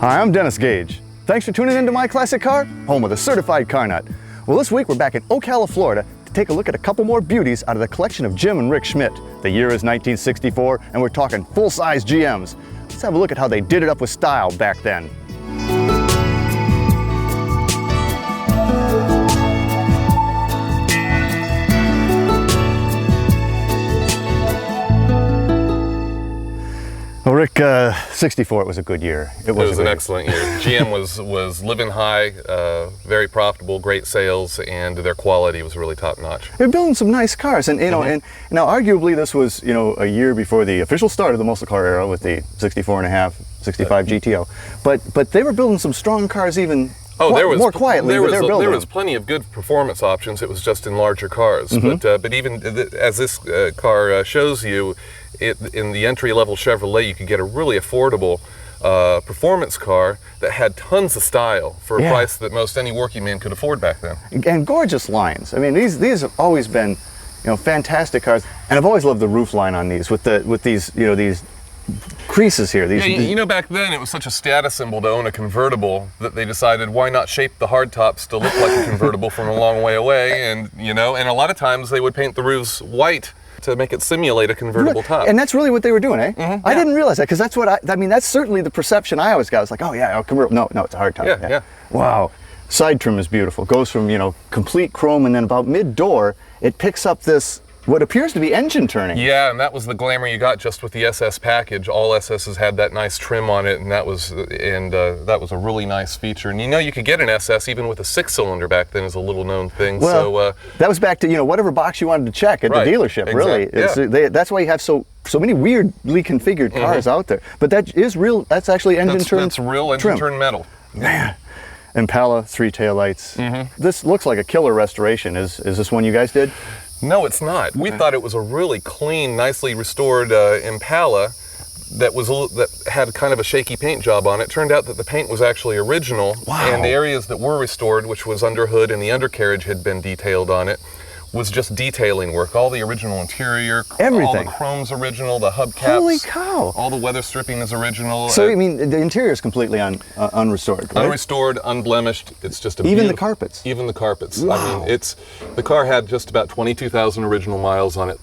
Hi, I'm Dennis Gage. Thanks for tuning into My Classic Car, home of the certified car nut. Well, this week we're back in Ocala, Florida to take a look at a couple more beauties out of the collection of Jim and Rick Schmidt. The year is 1964, and we're talking full-size GMs. Let's have a look at how they did it up with style back then. Well, Rick, 64, it was a good year. It was an excellent year. GM was living high, very profitable, great sales, and their quality was really top notch. They're building some nice cars, and and now arguably this was a year before the official start of the muscle car era with the 64.5, 65 GTO, but they were building some strong cars even. More quietly. There was plenty of good performance options. It was just in larger cars. But even as this car shows you, in the entry-level Chevrolet, you could get a really affordable performance car that had tons of style for a price that most any working man could afford back then. And gorgeous lines. I mean, these have always been, fantastic cars. And I've always loved the roof line on these with these these creases here. Back then it was such a status symbol to own a convertible that they decided why not shape the hardtops to look like a convertible from a long way away, and a lot of times they would paint the roofs white to make it simulate a convertible top. And that's really what they were doing, eh? I didn't realize that, because that's what that's certainly the perception I always got. I was like, oh yeah, a convertible. No, it's a hardtop. Yeah. Wow. Side trim is beautiful. Goes from, complete chrome, and then about mid-door, it picks up this what appears to be engine turning. Yeah, and that was the glamour you got just with the SS package. All SSs had that nice trim on it, and that was a really nice feature. And you could get an SS even with a 6-cylinder back then, as a little known thing. Well, that was back to whatever box you wanted to check at the dealership. Exactly. Really, that's why you have so many weirdly configured cars out there. But that is real. That's actually engine turn. That's real engine turn metal. Man. Impala 3 taillights. This looks like a killer restoration. Is this one you guys did? No, it's not. We thought it was a really clean, nicely restored Impala that had kind of a shaky paint job on it. Turned out that the paint was actually original. Wow. And the areas that were restored, which was underhood and the undercarriage had been detailed on it, was just detailing work. All the original interior, everything. All the chrome's original, the hubcaps. Holy cow! All the weather stripping is original. So the interior is completely unrestored, right? Unrestored, unblemished. It's just even the carpets. Even the carpets. Wow. I mean, the car had just about 22,000 original miles on it.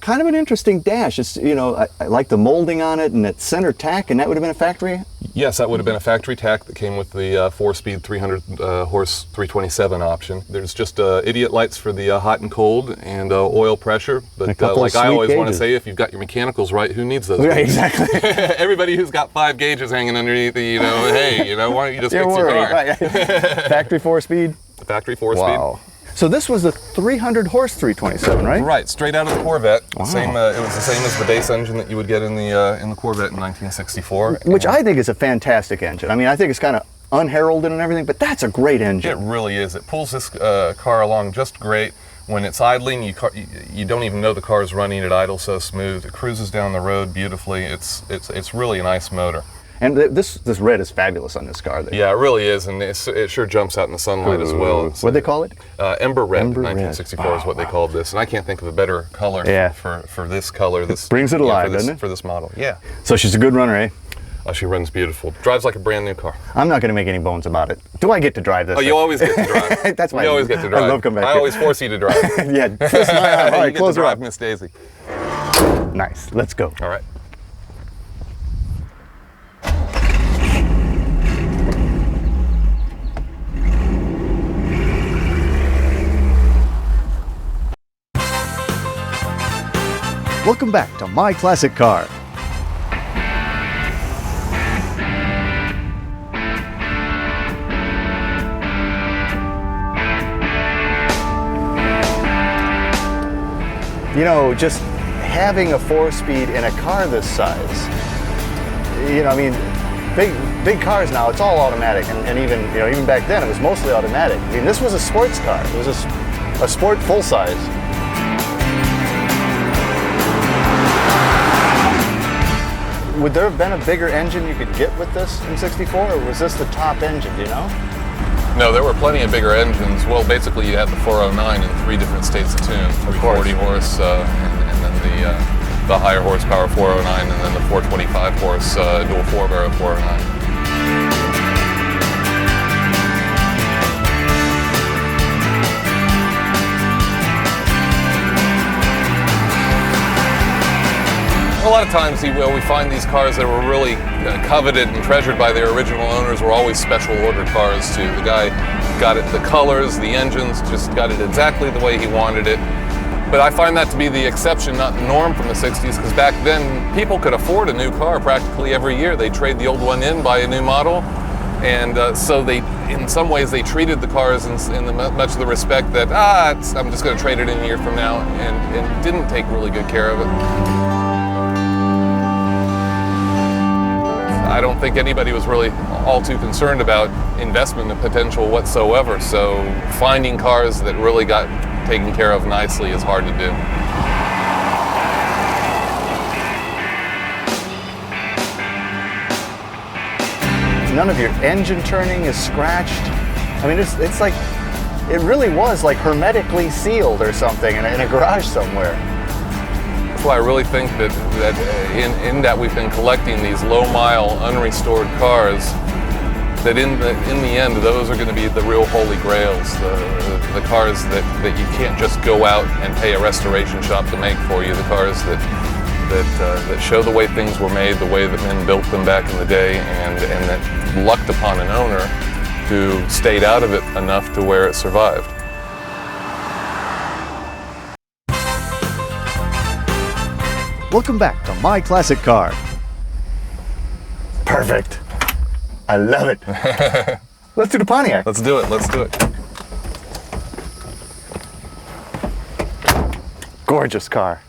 Kind of an interesting dash. It's I like the molding on it and that center tack, and that would have been a factory. Yes, that would have been a factory tack that came with the 4-speed 300 horse 327 option. There's just idiot lights for the hot and cold and oil pressure. But like I always want to say, if you've got your mechanicals right, who needs those? Right, exactly. Everybody who's got 5 gauges hanging underneath, hey, why don't you just fix your car? Right. Factory 4-speed. Factory 4-speed. Wow. So this was the 300 horse 327, right? Right, straight out of the Corvette. Wow. It was the same as the base engine that you would get in the Corvette in 1964. Which I think is a fantastic engine. I mean, I think it's kind of unheralded and everything, but that's a great engine. It really is. It pulls this car along just great. When it's idling, you don't even know the car is running. It idles so smooth. It cruises down the road beautifully. It's really a nice motor. And this red is fabulous on this car. Yeah, it really is, and it sure jumps out in the sunlight as well. What'd they call it? Ember Red. Ember 1964 is what they called this, and I can't think of a better color for this color. This brings it alive, doesn't it? For this model, yeah. So she's a good runner, eh? Oh, she runs beautiful. Drives like a brand new car. I'm not going to make any bones about it. Do I get to drive this? Oh, you always get to drive. That's my. You always get to drive. I love coming back. I always force you to drive. Yeah, twist my arm. All right, close her up. Miss Daisy. Nice. Let's go. All right. Welcome back to My Classic Car. Just having a 4-speed in a car this size, big cars now, it's all automatic, and even back then it was mostly automatic. I mean, this was a sports car. It was a sport full size. Would there have been a bigger engine you could get with this in 64, or was this the top engine, do you know? No, there were plenty of bigger engines. Well, basically you had the 409 in 3 different states of tune, 340 horse, and then the higher horsepower 409, and then the 425 horse dual 4-barrel 409. lot of times we find these cars that were really coveted and treasured by their original owners were always special ordered cars too. The guy got it, the colors, the engines, just got it exactly the way he wanted it. But I find that to be the exception, not the norm from the 60s, because back then people could afford a new car practically every year. They'd trade the old one in, buy a new model. And so they, in some ways, they treated the cars in much of the respect that, I'm just going to trade it in a year from now, and didn't take really good care of it. I don't think anybody was really all too concerned about investment potential whatsoever. So finding cars that really got taken care of nicely is hard to do. None of your engine turning is scratched. I mean, it's like, it really was like hermetically sealed or something in a garage somewhere. That's why I really think that in that we've been collecting these low-mile, unrestored cars, that in the end, those are going to be the real holy grails, the cars that you can't just go out and pay a restoration shop to make for you, the cars that show the way things were made, the way that men built them back in the day, and that lucked upon an owner who stayed out of it enough to where it survived. Welcome back to My Classic Car. Perfect. I love it. Let's do the Pontiac. Let's do it. Let's do it. Gorgeous car.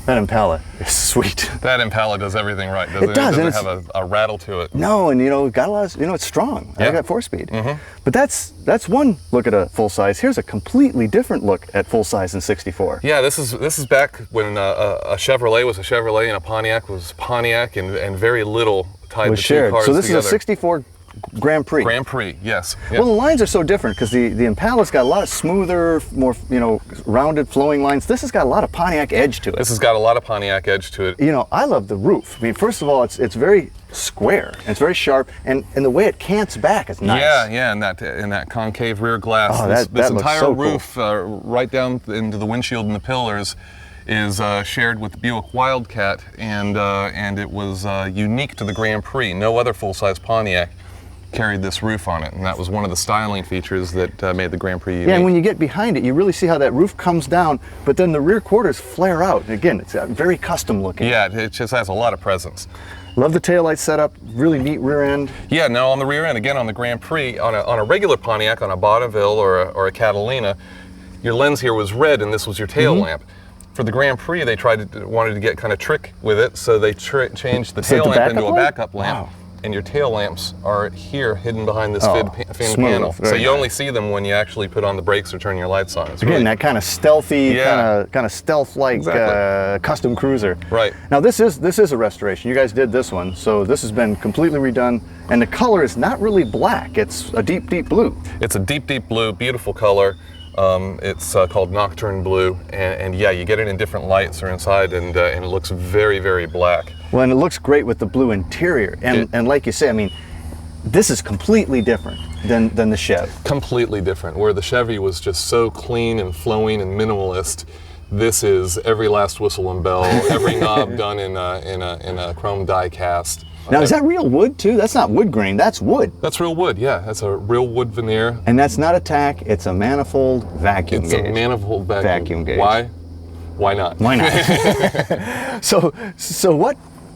That Impala is sweet. That Impala does everything right, doesn't it? It does. It doesn't have a rattle to it. No, and got a lot of, it's strong. Yeah. I got 4-speed. Mm-hmm. But that's one look at a full size. Here's a completely different look at full size in 64. Yeah, this is back when a Chevrolet was a Chevrolet and a Pontiac was Pontiac, and very little tied the two cars So this together. is a 64 Grand Prix. Grand Prix, yes. Yeah. Well, the lines are so different because the Impala's got a lot of smoother, more rounded, flowing lines. This has got a lot of Pontiac edge to it. This has got a lot of Pontiac edge to it. I love the roof. I mean, first of all, it's very square and it's very sharp, and the way it cants back is nice. Yeah, and that concave rear glass. Oh, this that looks entire so roof, right down into the windshield and the pillars, is shared with the Buick Wildcat, and it was unique to the Grand Prix. No other full-size Pontiac carried this roof on it, and that was one of the styling features that made the Grand Prix unique. Yeah, and when you get behind it, you really see how that roof comes down, but then the rear quarters flare out. And again, it's very custom looking. Yeah, it just has a lot of presence. Love the taillight setup, really neat rear end. Yeah, now on the rear end, again on the Grand Prix, on a regular Pontiac, on a Bonneville or a Catalina, your lens here was red and this was your tail lamp. For the Grand Prix, they wanted to get kind of trick with it, so they changed the tail lamp into a backup lamp. Wow. And your tail lamps are here, hidden behind this fin panel. So you only see them when you actually put on the brakes or turn your lights on. It's Again, really, that kind of stealthy, kind of stealth-like custom cruiser. Right. Now this is a restoration. You guys did this one, so this has been completely redone, and the color is not really black. It's a deep, deep blue. It's a deep, deep blue, beautiful color. It's called Nocturne Blue, and yeah, you get it in different lights or inside, and it looks very, very black. Well, and it looks great with the blue interior, and like you say, I mean, this is completely different than the Chev. Completely different. Where the Chevy was just so clean and flowing and minimalist, this is every last whistle and bell, every knob done in a chrome die cast. Now, is that real wood too? That's not wood grain, that's wood. That's real wood, yeah. That's a real wood veneer. And that's not a tack, it's a manifold vacuum gauge. It's a manifold vacuum gauge. Why? Why not? Why not? So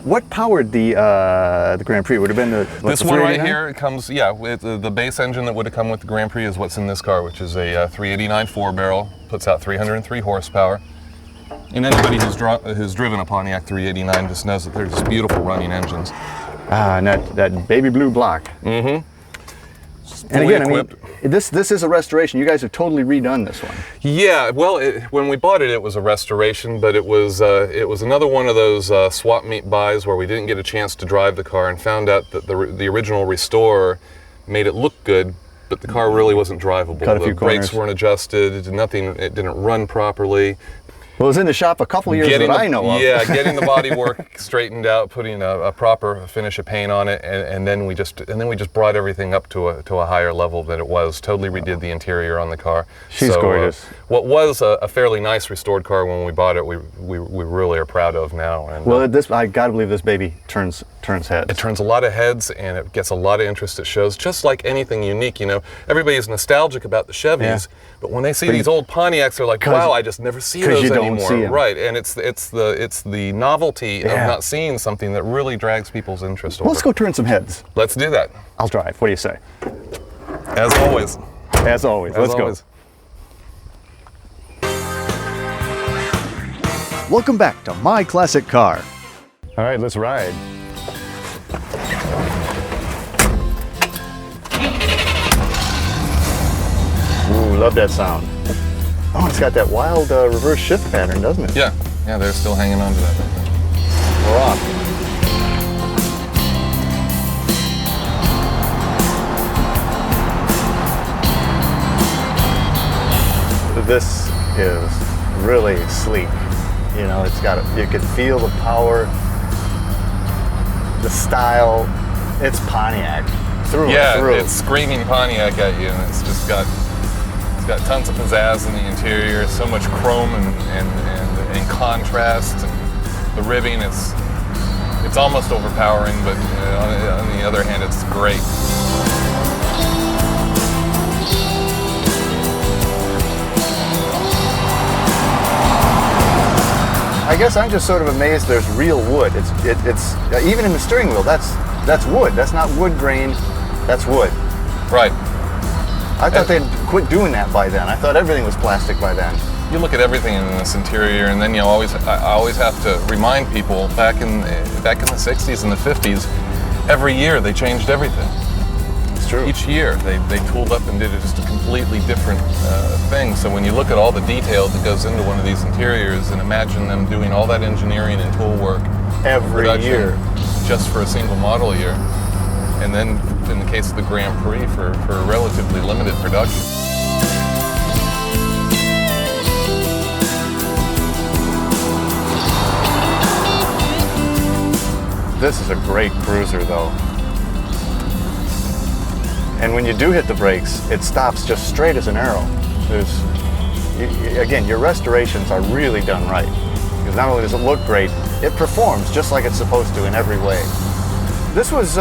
what powered the Grand Prix? Would have been this one right here. It comes, with the base engine that would have come with the Grand Prix is what's in this car, which is a 389 4-barrel, puts out 303 horsepower. And anybody who's driven a Pontiac 389 just knows that they're just beautiful running engines. And that baby blue block. Mm-hmm. And again, equipped. I mean, this is a restoration. You guys have totally redone this one. Yeah, well, when we bought it, it was a restoration, but it was another one of those swap meet buys where we didn't get a chance to drive the car and found out that the original restorer made it look good, but the car really wasn't drivable. Cut a few the brakes corners. weren't adjusted. It didn't run properly. Well, it was in the shop a couple years that I know of. Yeah, getting the body work straightened out, putting a proper finish of paint on it, and then we just brought everything up to a higher level than it was. Totally redid the interior on the car. She's gorgeous. What was a fairly nice restored car when we bought it, we really are proud of now. And, well, I gotta believe this baby turns heads. It turns a lot of heads, and it gets a lot of interest at shows. Just like anything unique, you know, everybody's nostalgic about the Chevys, but when they see these old Pontiacs, they're like, "Wow, I just never see those anymore." Right, and it's the novelty of not seeing something that really drags people's interest. Well, let's go turn some heads. Let's do that. I'll drive. What do you say? As always. As always. Let's go. Welcome back to My Classic Car. All right, let's ride. Ooh, love that sound. Oh, it's got that wild reverse shift pattern, doesn't it? Yeah, they're still hanging on to that. We're off. This is really sleek. You know, you can feel the power, the style. It's Pontiac through and through. Yeah, it's screaming Pontiac at you, and it's got tons of pizzazz in the interior, so much chrome and contrast. And the ribbing, it's almost overpowering, but on the other hand, it's great. I guess I'm just sort of amazed there's real wood. It's even in the steering wheel, that's wood. That's not wood grain, that's wood. Right. I thought they'd quit doing that by then. I thought everything was plastic by then. You look at everything in this interior, and then I always have to remind people back in the 60s and the 50s, every year they changed everything. It's true. Each year they tooled up and did just a completely different thing. So when you look at all the detail that goes into one of these interiors, and imagine them doing all that engineering and tool work every year just for a single model year, and then in the case of the Grand Prix for a relatively limited production. This is a great cruiser though. And when you do hit the brakes, it stops just straight as an arrow. Again, your restorations are really done right. Because not only does it look great, it performs just like it's supposed to in every way. This was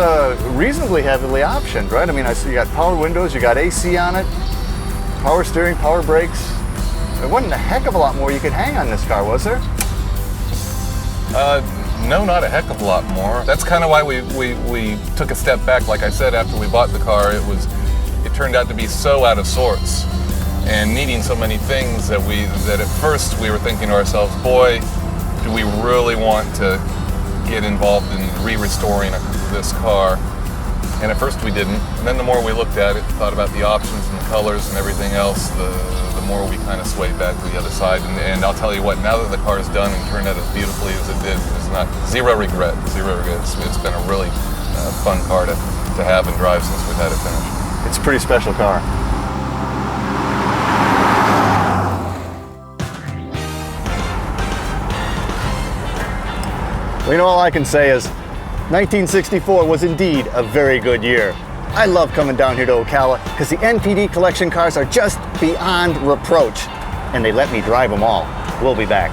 reasonably heavily optioned, right? I mean, I see you got power windows, you got AC on it, power steering, power brakes. There wasn't a heck of a lot more you could hang on this car, was there? No, not a heck of a lot more. That's kind of why we took a step back. Like I said, after we bought the car, it turned out to be so out of sorts and needing so many things that at first we were thinking to ourselves, boy, do we really want to get involved in restoring this car? And at first we didn't. And then the more we looked at it, thought about the options and the colors and everything else, the more we kind of swayed back to the other side. And I'll tell you what, now that the car is done and turned out as beautifully as it did, there's not zero regret. It's been a really fun car to have and drive since we've had it finished. It's a pretty special car. Well, you know, all I can say is 1964 was indeed a very good year. I love coming down here to Ocala because the NPD collection cars are just beyond reproach, and they let me drive them all. We'll be back.